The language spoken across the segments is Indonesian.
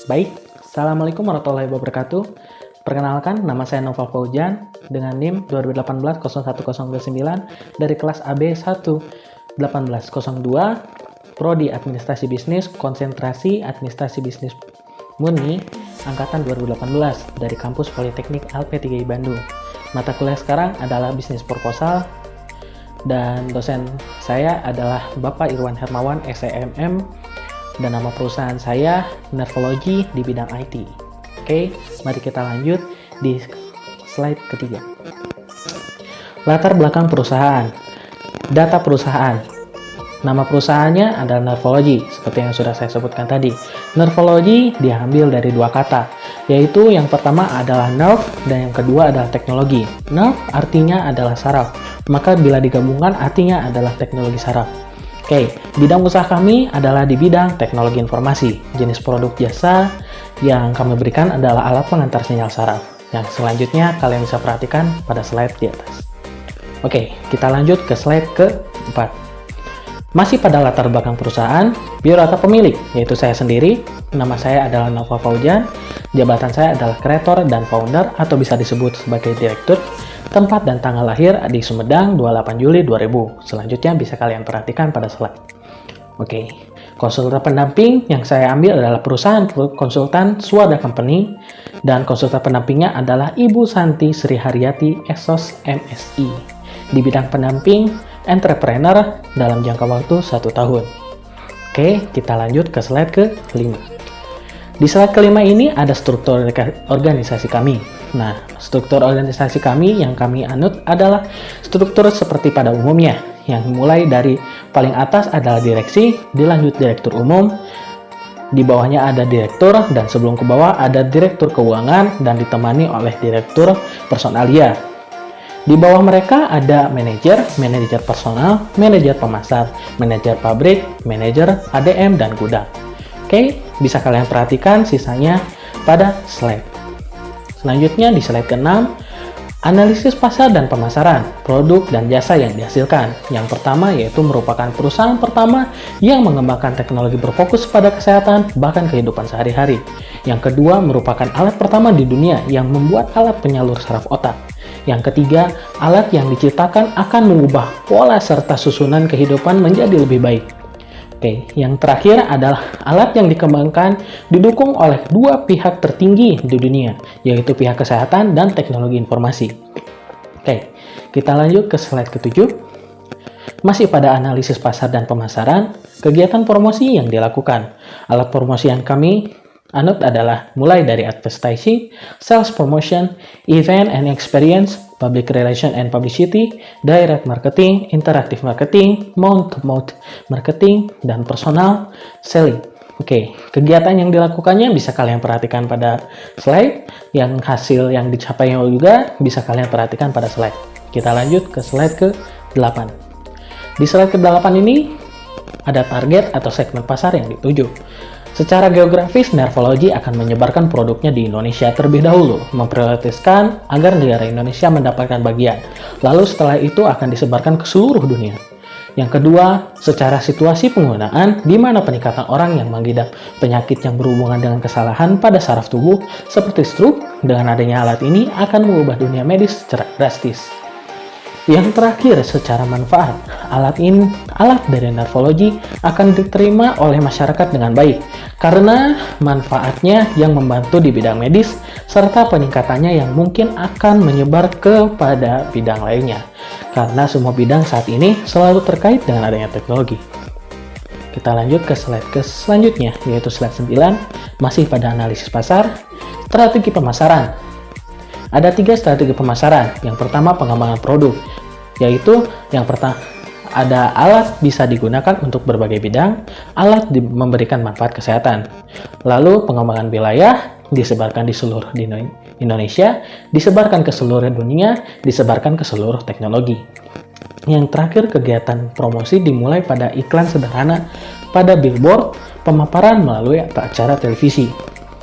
Baik, Assalamualaikum warahmatullahi wabarakatuh. Perkenalkan, nama saya Nova Faujan dengan NIM 2018-01029 dari kelas AB 1 1802, Prodi Administrasi Bisnis, Konsentrasi Administrasi Bisnis Murni, Angkatan 2018 dari Kampus Politeknik LP3I Bandung. Mata kuliah sekarang adalah Bisnis Proposal dan dosen saya adalah Bapak Irwan Hermawan, SEMM, dan nama perusahaan saya Nervology di bidang IT. Oke, mari kita lanjut di slide ketiga. Latar belakang perusahaan. Data perusahaan. Nama perusahaannya adalah Nervology, seperti yang sudah saya sebutkan tadi. Nervology diambil dari dua kata, yaitu yang pertama adalah nerve dan yang kedua adalah teknologi. Nerve artinya adalah saraf, maka bila digabungkan artinya adalah teknologi saraf. Oke, bidang usaha kami adalah di bidang teknologi informasi. Jenis produk jasa yang kami berikan adalah alat pengantar sinyal saraf. Yang selanjutnya kalian bisa perhatikan pada slide di atas. Oke, kita lanjut ke slide keempat. Masih pada latar belakang perusahaan, biodata pemilik, yaitu saya sendiri. Nama saya adalah Nova Faujan. Jabatan saya adalah kreator dan founder atau bisa disebut sebagai direktur. Tempat dan tanggal lahir di Sumedang 28 Juli 2000. Selanjutnya bisa kalian perhatikan pada slide. Oke, konsultan pendamping yang saya ambil adalah perusahaan konsultan Suada Company dan konsultan pendampingnya adalah Ibu Santi Sri Haryati Esos MSI di bidang pendamping entrepreneur dalam jangka waktu 1 tahun. Oke, kita lanjut ke slide ke-5. Di slide kelima ini ada struktur organisasi kami. Nah, struktur organisasi kami yang kami anut adalah struktur seperti pada umumnya, yang mulai dari paling atas adalah direksi, dilanjut direktur umum, di bawahnya ada direktur, dan sebelum ke bawah ada direktur keuangan dan ditemani oleh direktur personalia. Di bawah mereka ada manajer personal, manajer pemasar, manajer pabrik, manajer ADM, dan gudang. Oke, bisa kalian perhatikan sisanya pada slide. Selanjutnya di slide ke-6, analisis pasar dan pemasaran, produk dan jasa yang dihasilkan. Yang pertama yaitu merupakan perusahaan pertama yang mengembangkan teknologi berfokus pada kesehatan bahkan kehidupan sehari-hari. Yang kedua merupakan alat pertama di dunia yang membuat alat penyalur saraf otak. Yang ketiga, alat yang diciptakan akan mengubah pola serta susunan kehidupan menjadi lebih baik. Oke, yang terakhir adalah alat yang dikembangkan didukung oleh dua pihak tertinggi di dunia, yaitu pihak kesehatan dan teknologi informasi. Oke, kita lanjut ke slide ke-7. Masih pada analisis pasar dan pemasaran, kegiatan promosi yang dilakukan. Alat promosi yang kami anut adalah mulai dari advertising, sales promotion, event and experience, public relation and publicity, direct marketing, interactive marketing, mouth-to-mouth marketing, dan personal selling. Oke, kegiatan yang dilakukannya bisa kalian perhatikan pada slide, yang hasil yang dicapainya juga bisa kalian perhatikan pada slide. Kita lanjut ke slide ke-8. Di slide ke-8 ini ada target atau segmen pasar yang dituju. Secara geografis, Nervology akan menyebarkan produknya di Indonesia terlebih dahulu, memprioritaskan agar negara Indonesia mendapatkan bagian. Lalu setelah itu akan disebarkan ke seluruh dunia. Yang kedua, secara situasi penggunaan, di mana peningkatan orang yang mengidap penyakit yang berhubungan dengan kesalahan pada saraf tubuh, seperti stroke, dengan adanya alat ini akan mengubah dunia medis secara drastis. Yang terakhir, secara manfaat, alat dari Nervology akan diterima oleh masyarakat dengan baik karena manfaatnya yang membantu di bidang medis serta peningkatannya yang mungkin akan menyebar kepada bidang lainnya karena semua bidang saat ini selalu terkait dengan adanya teknologi. Kita lanjut ke slide selanjutnya, yaitu slide 9, masih pada analisis pasar, strategi pemasaran. Ada 3 strategi pemasaran. Yang pertama, pengembangan produk, yaitu yang pertama ada alat bisa digunakan untuk berbagai bidang, alat memberikan manfaat kesehatan. Lalu pengembangan wilayah disebarkan di seluruh Indonesia, disebarkan ke seluruh dunia, disebarkan ke seluruh teknologi. Yang terakhir, kegiatan promosi dimulai pada iklan sederhana pada billboard, pemaparan melalui acara televisi.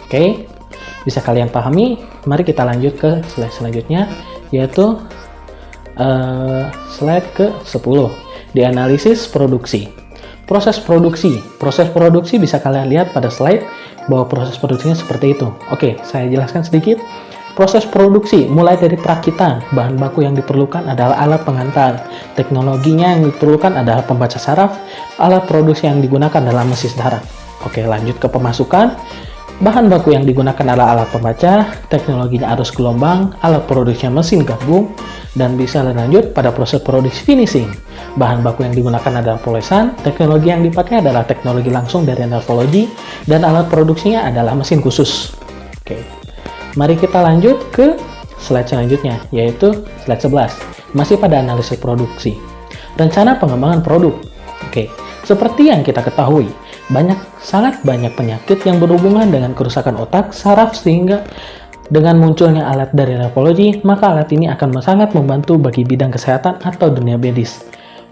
Oke. Bisa kalian pahami, mari kita lanjut ke slide selanjutnya, yaitu slide ke-10, dianalisis produksi. Proses produksi bisa kalian lihat pada slide bahwa proses produksinya seperti itu. Oke, saya jelaskan sedikit. Proses produksi mulai dari perakitan, bahan baku yang diperlukan adalah alat pengantar, teknologinya yang diperlukan adalah pembaca saraf, alat produksi yang digunakan adalah mesin saraf. Oke, lanjut ke pemasukan. Bahan baku yang digunakan adalah alat pembaca, teknologinya arus gelombang, alat produksinya mesin gabung, dan bisa lanjut pada proses produksi finishing. Bahan baku yang digunakan adalah polesan, teknologi yang dipakai adalah teknologi langsung dari nervologi, dan alat produksinya adalah mesin khusus. Oke. Mari kita lanjut ke slide selanjutnya, yaitu slide 11. Masih pada analisis produksi. Rencana pengembangan produk. Oke, seperti yang kita ketahui, sangat banyak penyakit yang berhubungan dengan kerusakan otak, saraf, sehingga dengan munculnya alat dari nervologi, maka alat ini akan sangat membantu bagi bidang kesehatan atau dunia medis.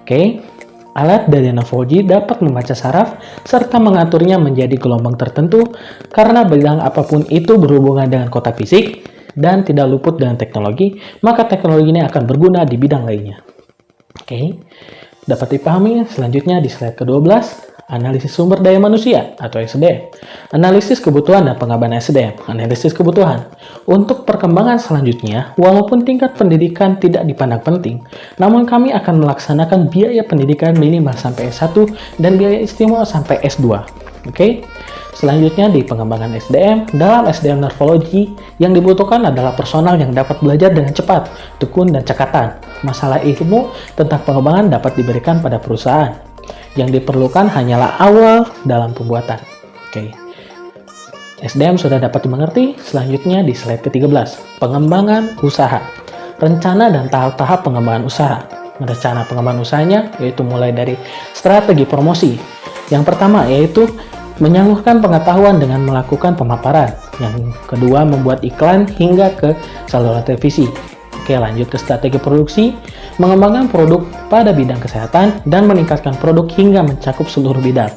Oke. Alat dari nervologi dapat membaca saraf serta mengaturnya menjadi gelombang tertentu karena bidang apapun itu berhubungan dengan kotak fisik dan tidak luput dengan teknologi, maka teknologi ini akan berguna di bidang lainnya. Oke, dapat dipahami selanjutnya di slide ke-12, analisis sumber daya manusia atau SDM. Analisis kebutuhan dan pengembangan SDM, analisis kebutuhan. Untuk perkembangan selanjutnya, walaupun tingkat pendidikan tidak dipandang penting, namun kami akan melaksanakan biaya pendidikan minimal sampai S1 dan biaya istimewa sampai S2. Oke. Selanjutnya di pengembangan SDM, dalam SDM nervologi yang dibutuhkan adalah personal yang dapat belajar dengan cepat, tekun, dan cekatan. Masalah ilmu tentang pengembangan dapat diberikan pada perusahaan. Yang diperlukan hanyalah awal dalam pembuatan. Oke. SDM sudah dapat dimengerti. Selanjutnya di slide ke-13, pengembangan usaha. Rencana dan tahap-tahap pengembangan usaha. Rencana pengembangan usahanya yaitu mulai dari strategi promosi. Yang pertama yaitu menyalurkan pengetahuan dengan melakukan pemaparan. Yang kedua membuat iklan hingga ke saluran televisi. Oke, lanjut ke strategi produksi, mengembangkan produk pada bidang kesehatan dan meningkatkan produk hingga mencakup seluruh bidang.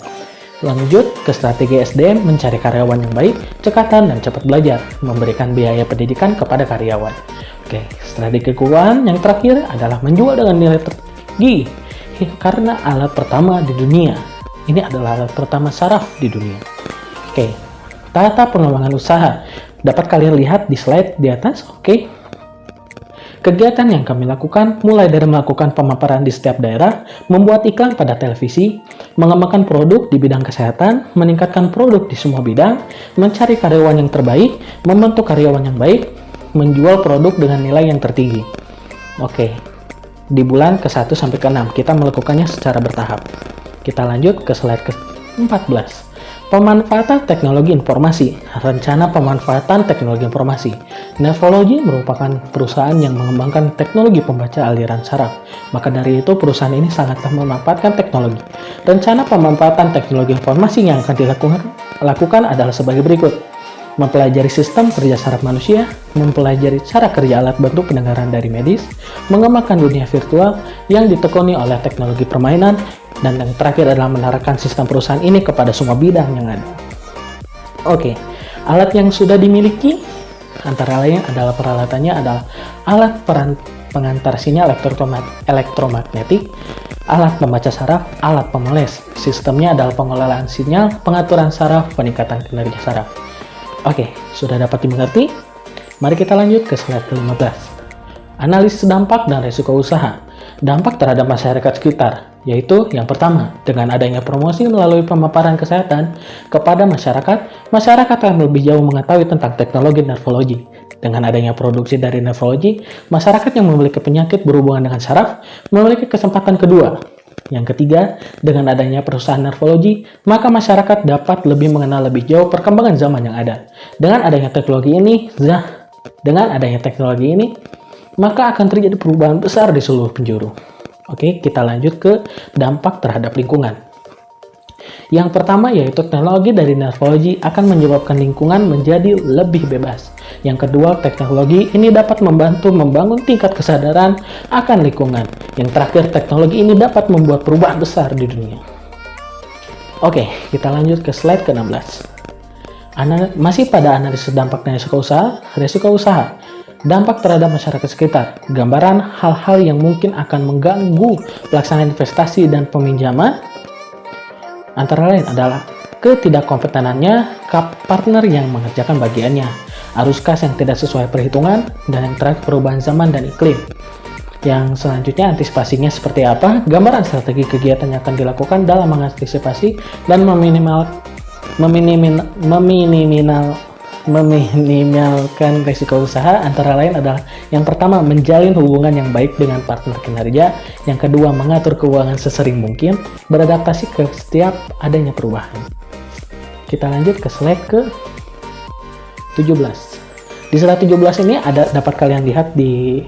Lanjut ke strategi SDM, mencari karyawan yang baik, cekatan, dan cepat belajar, memberikan biaya pendidikan kepada karyawan. Oke, strategi keuangan yang terakhir adalah menjual dengan nilai tinggi karena alat pertama di dunia. Ini adalah alat pertama saraf di dunia. Oke, tata pengembangan usaha dapat kalian lihat di slide di atas. Oke. Kegiatan yang kami lakukan mulai dari melakukan pemaparan di setiap daerah, membuat iklan pada televisi, mengembangkan produk di bidang kesehatan, meningkatkan produk di semua bidang, mencari karyawan yang terbaik, membentuk karyawan yang baik, menjual produk dengan nilai yang tertinggi. Oke, di bulan ke-1 sampai ke-6 kita melakukannya secara bertahap. Kita lanjut ke slide ke-14. Pemanfaatan teknologi informasi, rencana pemanfaatan teknologi informasi. Nervologi merupakan perusahaan yang mengembangkan teknologi pembaca aliran saraf. Maka dari itu perusahaan ini sangatlah memanfaatkan teknologi. Rencana pemanfaatan teknologi informasi yang akan dilakukan adalah sebagai berikut. Mempelajari sistem kerja saraf manusia, mempelajari cara kerja alat bantu pendengaran dari medis, mengembangkan dunia virtual yang ditekuni oleh teknologi permainan, dan yang terakhir adalah menerapkan sistem perusahaan ini kepada semua bidang yang ada. Oke, alat yang sudah dimiliki antara lain adalah peralatannya adalah alat pengantar sinyal elektromagnetik, alat pembaca saraf, alat pemeles. Sistemnya adalah pengelolaan sinyal, pengaturan saraf, peningkatan kinerja saraf. Oke, sudah dapat dimengerti? Mari kita lanjut ke slide ke-15. Analisis dampak dan risiko usaha. Dampak terhadap masyarakat sekitar, yaitu yang pertama, dengan adanya promosi melalui pemaparan kesehatan kepada masyarakat, masyarakat akan lebih jauh mengetahui tentang teknologi nervologi. Dengan adanya produksi dari nervologi, masyarakat yang memiliki penyakit berhubungan dengan saraf memiliki kesempatan kedua. Yang ketiga, dengan adanya perusahaan nervologi, maka masyarakat dapat lebih mengenal lebih jauh perkembangan zaman yang ada. Dengan adanya teknologi ini, maka akan terjadi perubahan besar di seluruh penjuru. Oke, kita lanjut ke dampak terhadap lingkungan. Yang pertama yaitu teknologi dari nervologi akan menyebabkan lingkungan menjadi lebih bebas. Yang kedua, teknologi ini dapat membantu membangun tingkat kesadaran akan lingkungan. Yang terakhir, teknologi ini dapat membuat perubahan besar di dunia. Oke, kita lanjut ke slide ke-16. Masih pada analisis dampak dan risiko usaha. Dampak terhadap masyarakat sekitar. Gambaran hal-hal yang mungkin akan mengganggu pelaksanaan investasi dan peminjaman antara lain adalah ketidakkompetenannya, partner yang mengerjakan bagiannya, arus kas yang tidak sesuai perhitungan, dan yang terakhir perubahan zaman dan iklim. Yang selanjutnya antisipasinya seperti apa? Gambaran strategi kegiatan yang akan dilakukan dalam mengantisipasi dan meminimalkan risiko usaha, antara lain adalah yang pertama, menjalin hubungan yang baik dengan partner kinerja, yang kedua, mengatur keuangan sesering mungkin, beradaptasi ke setiap adanya perubahan. Kita lanjut ke slide ke 17. Di slide 17 ini dapat kalian lihat di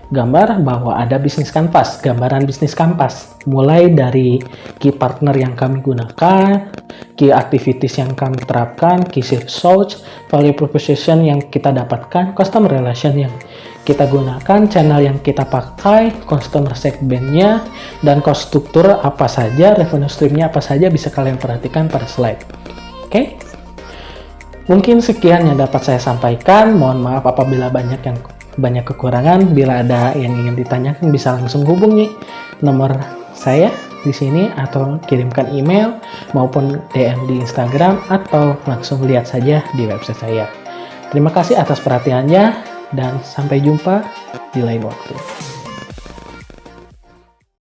gambar bahwa ada bisnis kanvas, gambaran bisnis kanvas, mulai dari key partner yang kami gunakan, key activities yang kami terapkan, key results, value proposition yang kita dapatkan, customer relation yang kita gunakan, channel yang kita pakai, customer segmentnya, dan cost struktur apa saja, revenue streamnya apa saja, bisa kalian perhatikan pada slide. Oke? Mungkin sekian yang dapat saya sampaikan. Mohon maaf apabila banyak kekurangan. Bila ada yang ingin ditanyakan, bisa langsung hubungi nomor saya di sini, atau kirimkan email maupun DM di Instagram, atau langsung lihat saja di website saya. Terima kasih atas perhatiannya, dan sampai jumpa di lain waktu.